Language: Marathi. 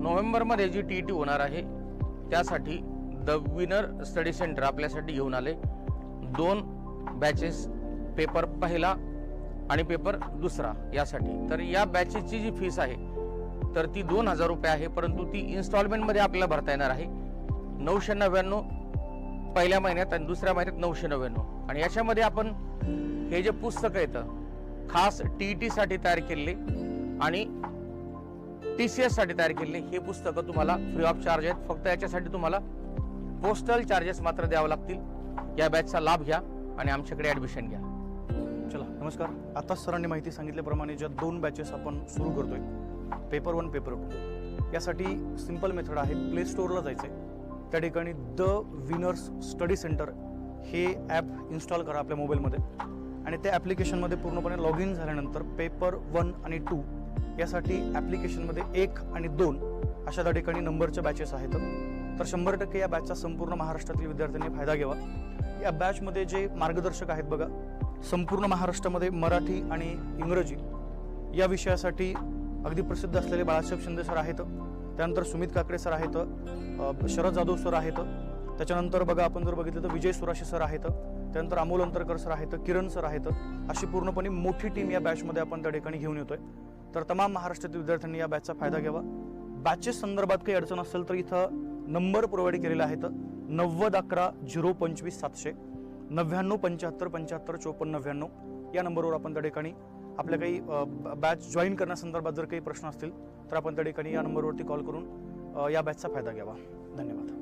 नोव्हेंबरमध्ये जी TET होणार आहे त्यासाठी द विनर स्टडी सेंटर आपल्यासाठी घेऊन आले 2 बॅचेस, पेपर पहिला आणि पेपर दुसरा यासाठी। तर या बॅचेसची जी फीस आहे तर ती 2000 रुपये आहे, परंतु ती इन्स्टॉलमेंटमध्ये आपल्याला भरता येणार आहे। 999 पहिल्या महिन्यात आणि दुसऱ्या महिन्यात 999। आणि याच्यामध्ये आपण हे जे पुस्तक येतं खास TET साठी तयार केलेले आणि TCS साठी तयार केलेले हे पुस्तकं तुम्हाला फ्री ऑफ चार्ज आहेत। फक्त याच्यासाठी तुम्हाला पोस्टल चार्जेस मात्र द्यावे लागतील। या बॅचचा लाभ घ्या आणि आमच्याकडे ॲडमिशन घ्या। चला नमस्कार। आता सरांनी माहिती सांगितल्याप्रमाणे ज्या 2 बॅचेस आपण सुरू करतोय, पेपर 1 पेपर 2, यासाठी सिंपल मेथड आहे। प्ले स्टोअरला जायचं आहे, त्या ठिकाणी द विनर्स स्टडी सेंटर हे ॲप इन्स्टॉल करा आपल्या मोबाईलमध्ये आणि त्या ॲप्लिकेशनमध्ये पूर्णपणे लॉग इन झाल्यानंतर पेपर 1 आणि 2 यासाठी ॲप्लिकेशनमध्ये 1 आणि 2 अशा त्या ठिकाणी नंबरच्या बॅचेस आहेत। तर 100% या बॅचचा संपूर्ण महाराष्ट्रातील विद्यार्थ्यांनी फायदा घ्यावा। या बॅचमध्ये जे मार्गदर्शक आहेत बघा, संपूर्ण महाराष्ट्रामध्ये मराठी आणि इंग्रजी या विषयासाठी अगदी प्रसिद्ध असलेले बाळासाहेब शिंदे सर आहेत, त्यानंतर सुमित काकडे सर आहेत, शरद जाधव सर आहेत, त्याच्यानंतर बघा आपण जर बघितलं तर विजय सुराशी सर आहेत, त्यानंतर अमोल अंतरकर सर आहेत, किरण सर आहेत। अशी पूर्णपणे मोठी टीम या बॅचमध्ये आपण त्या ठिकाणी घेऊन येतोय। तर तमाम महाराष्ट्रातील विद्यार्थ्यांनी या बॅचचा फायदा घ्यावा। बॅचेस संदर्भात काही अडचण असेल तर इथं नंबर प्रोव्हाइड केलेला आहे, 90 11 025 700, 99 75 75 54 99 या नंबरवर आपण त्या ठिकाणी आपल्या काही बॅच जॉईन करण्यासंदर्भात जर काही प्रश्न असतील तर आपण त्या ठिकाणी या नंबरवरती कॉल करून या बॅचचा फायदा घ्यावा। धन्यवाद।